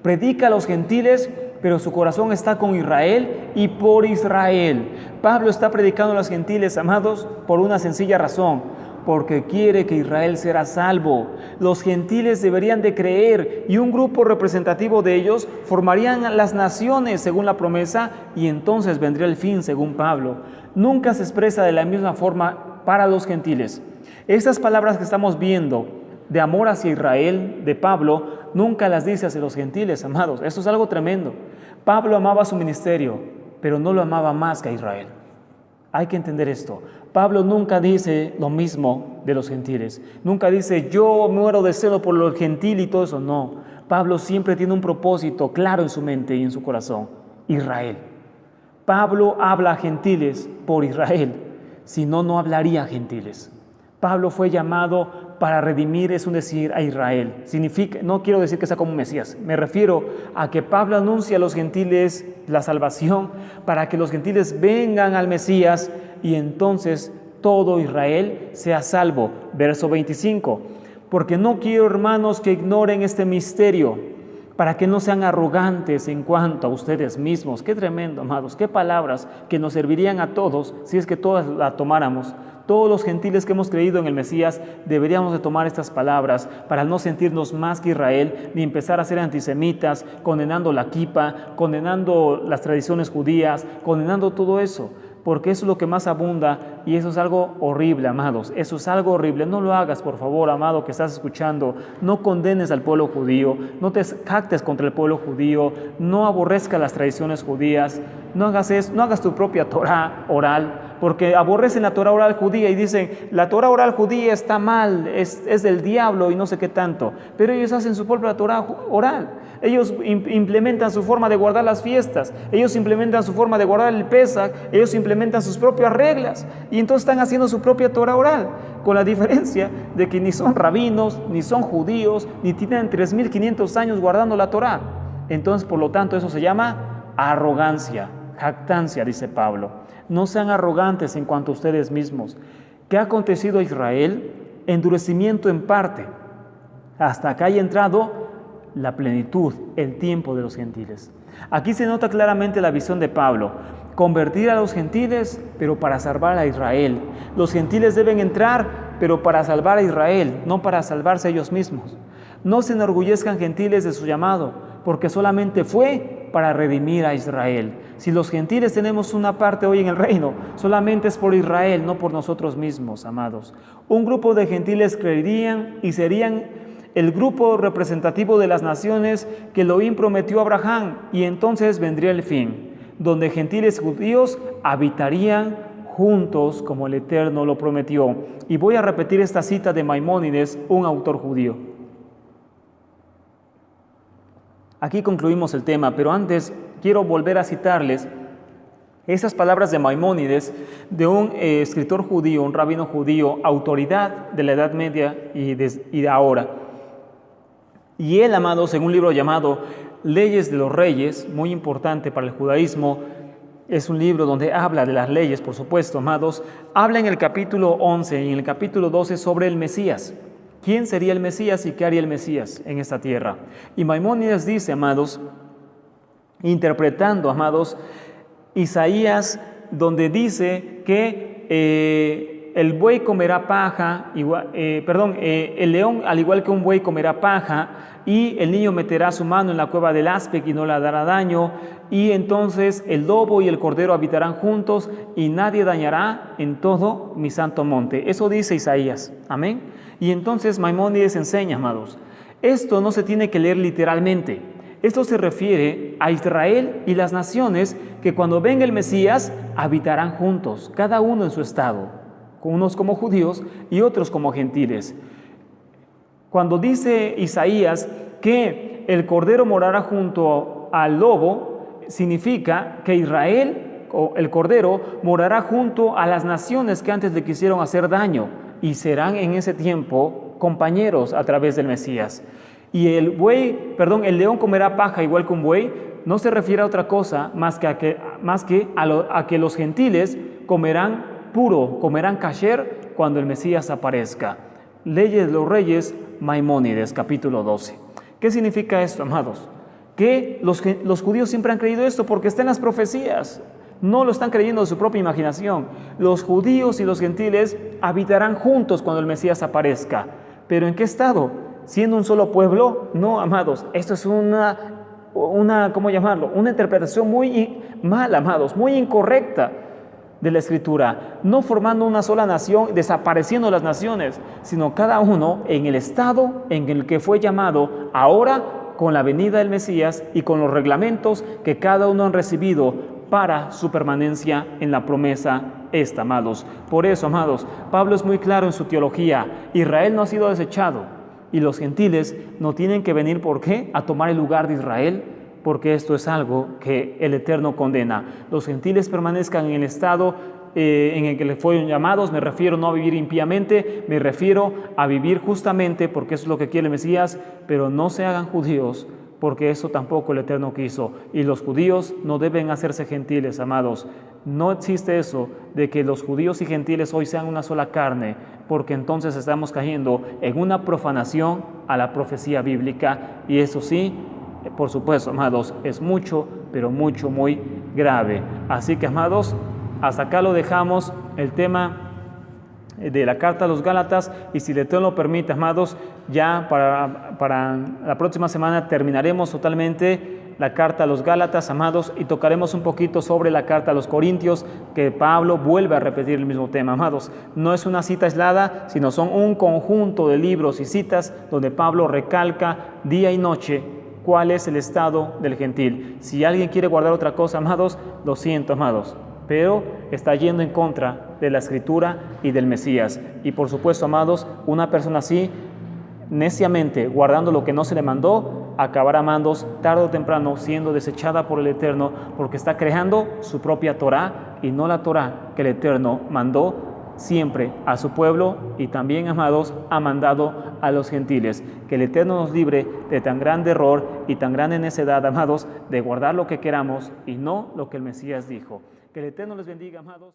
Predica a los gentiles, pero su corazón está con Israel y por Israel. Pablo está predicando a los gentiles, amados, por una sencilla razón, porque quiere que Israel sea salvo. Los gentiles deberían de creer y un grupo representativo de ellos formarían las naciones según la promesa y entonces vendría el fin según Pablo. Nunca se expresa de la misma forma para los gentiles. Estas palabras que estamos viendo de amor hacia Israel de Pablo, nunca las dice hacia los gentiles, amados. Esto es algo tremendo. Pablo amaba su ministerio, pero no lo amaba más que a Israel. Hay que entender esto. Pablo nunca dice lo mismo de los gentiles. Nunca dice, yo muero de celo por los gentiles y todo eso. No. Pablo siempre tiene un propósito claro en su mente y en su corazón. Israel. Pablo habla a gentiles por Israel. Si no, no hablaría a gentiles. Pablo fue llamado para redimir, es un decir, a Israel. Significa, no quiero decir que sea como un Mesías, me refiero a que Pablo anuncia a los gentiles la salvación para que los gentiles vengan al Mesías y entonces todo Israel sea salvo. Verso 25, porque no quiero, hermanos, que ignoren este misterio, para que no sean arrogantes en cuanto a ustedes mismos. Qué tremendo, amados, qué palabras que nos servirían a todos si es que todas la tomáramos. Todos los gentiles que hemos creído en el Mesías deberíamos de tomar estas palabras para no sentirnos más que Israel, ni empezar a ser antisemitas, condenando la kipa, condenando las tradiciones judías, condenando todo eso, porque eso es lo que más abunda y eso es algo horrible, amados. Eso es algo horrible. No lo hagas, por favor, amado, que estás escuchando. No condenes al pueblo judío, no te jactes contra el pueblo judío, no aborrezcas las tradiciones judías, no hagas tu propia Torah oral, porque aborrecen la Torah oral judía y dicen, la Torah oral judía está mal, es del diablo y no sé qué tanto, pero ellos hacen su propia Torah oral. Ellos implementan su forma de guardar las fiestas, ellos implementan su forma de guardar el Pesaj, ellos implementan sus propias reglas y entonces están haciendo su propia Torah oral, con la diferencia de que ni son rabinos, ni son judíos, ni tienen 3.500 años guardando la Torah. Entonces, por lo tanto, eso se llama arrogancia, jactancia, dice Pablo. No sean arrogantes en cuanto a ustedes mismos. ¿Qué ha acontecido a Israel? Endurecimiento en parte, hasta que haya entrado la plenitud, el tiempo de los gentiles. Aquí se nota claramente la visión de Pablo, convertir a los gentiles, pero para salvar a Israel. Los gentiles deben entrar, pero para salvar a Israel, no para salvarse ellos mismos. No se enorgullezcan gentiles de su llamado, porque solamente fue para redimir a Israel. Si los gentiles tenemos una parte hoy en el reino, solamente es por Israel, no por nosotros mismos, amados. Un grupo de gentiles creerían y serían el grupo representativo de las naciones que Elohim prometió a Abraham, y entonces vendría el fin, donde gentiles y judíos habitarían juntos como el Eterno lo prometió. Y voy a repetir esta cita de Maimónides, un autor judío. Aquí concluimos el tema, pero antes quiero volver a citarles esas palabras de Maimónides, de un escritor judío, un rabino judío, autoridad de la Edad Media y de ahora. Y él, amados, en un libro llamado Leyes de los Reyes, muy importante para el judaísmo, es un libro donde habla de las leyes, por supuesto, amados, habla en el capítulo 11 y en el capítulo 12 sobre el Mesías. ¿Quién sería el Mesías y qué haría el Mesías en esta tierra? Y Maimónides dice, amados, interpretando, amados, Isaías, donde dice que el buey comerá paja, el león al igual que un buey comerá paja, y el niño meterá su mano en la cueva del áspid y no le dará daño, y entonces el lobo y el cordero habitarán juntos y nadie dañará en todo mi santo monte. Eso dice Isaías, amén. Y entonces Maimónides enseña, amados, esto no se tiene que leer literalmente. Esto se refiere a Israel y las naciones que cuando venga el Mesías habitarán juntos, cada uno en su estado, unos como judíos y otros como gentiles. Cuando dice Isaías que el cordero morará junto al lobo, significa que Israel, o el cordero, morará junto a las naciones que antes le quisieron hacer daño y serán en ese tiempo compañeros a través del Mesías. Y el león comerá paja igual que un buey, no se refiere a otra cosa más que a que los gentiles comerán puro, comerán kasher cuando el Mesías aparezca. Leyes de los Reyes, Maimónides, capítulo 12. ¿Qué significa esto, amados? Que los judíos siempre han creído esto porque está en las profecías. No lo están creyendo de su propia imaginación. Los judíos y los gentiles habitarán juntos cuando el Mesías aparezca. ¿Pero en qué estado? ¿Siendo un solo pueblo? No, amados. Esto es ¿cómo llamarlo? Una interpretación muy mala, amados, muy incorrecta de la Escritura. No formando una sola nación, desapareciendo las naciones, sino cada uno en el estado en el que fue llamado ahora con la venida del Mesías y con los reglamentos que cada uno han recibido para su permanencia en la promesa esta, amados. Por eso, amados, Pablo es muy claro en su teología. Israel no ha sido desechado y los gentiles no tienen que venir, ¿por qué?, a tomar el lugar de Israel, porque esto es algo que el Eterno condena. Los gentiles permanezcan en el estado en el que les fueron llamados. Me refiero no a vivir impíamente, me refiero a vivir justamente, porque eso es lo que quiere el Mesías, pero no se hagan judíos, porque eso tampoco el Eterno quiso. Y los judíos no deben hacerse gentiles, amados. No existe eso de que los judíos y gentiles hoy sean una sola carne, porque entonces estamos cayendo en una profanación a la profecía bíblica, y eso sí, por supuesto, amados, es mucho, pero mucho, muy grave. Así que, amados, hasta acá lo dejamos, el tema de la carta a los Gálatas, y si el Eterno lo permite, amados, ya para la próxima semana terminaremos totalmente la carta a los Gálatas, amados, y tocaremos un poquito sobre la carta a los Corintios, que Pablo vuelve a repetir el mismo tema, amados. No es una cita aislada, sino son un conjunto de libros y citas donde Pablo recalca día y noche cuál es el estado del gentil. Si alguien quiere guardar otra cosa, amados, lo siento, amados, pero está yendo en contra de la Escritura y del Mesías. Y por supuesto, amados, una persona así, neciamente guardando lo que no se le mandó, acabará, amados, tarde o temprano siendo desechada por el Eterno, porque está creando su propia Torá y no la Torá que el Eterno mandó siempre a su pueblo, y también, amados, ha mandado a los gentiles. Que el Eterno nos libre de tan grande error y tan grande necedad, amados, de guardar lo que queramos y no lo que el Mesías dijo. Que el Eterno les bendiga, amados.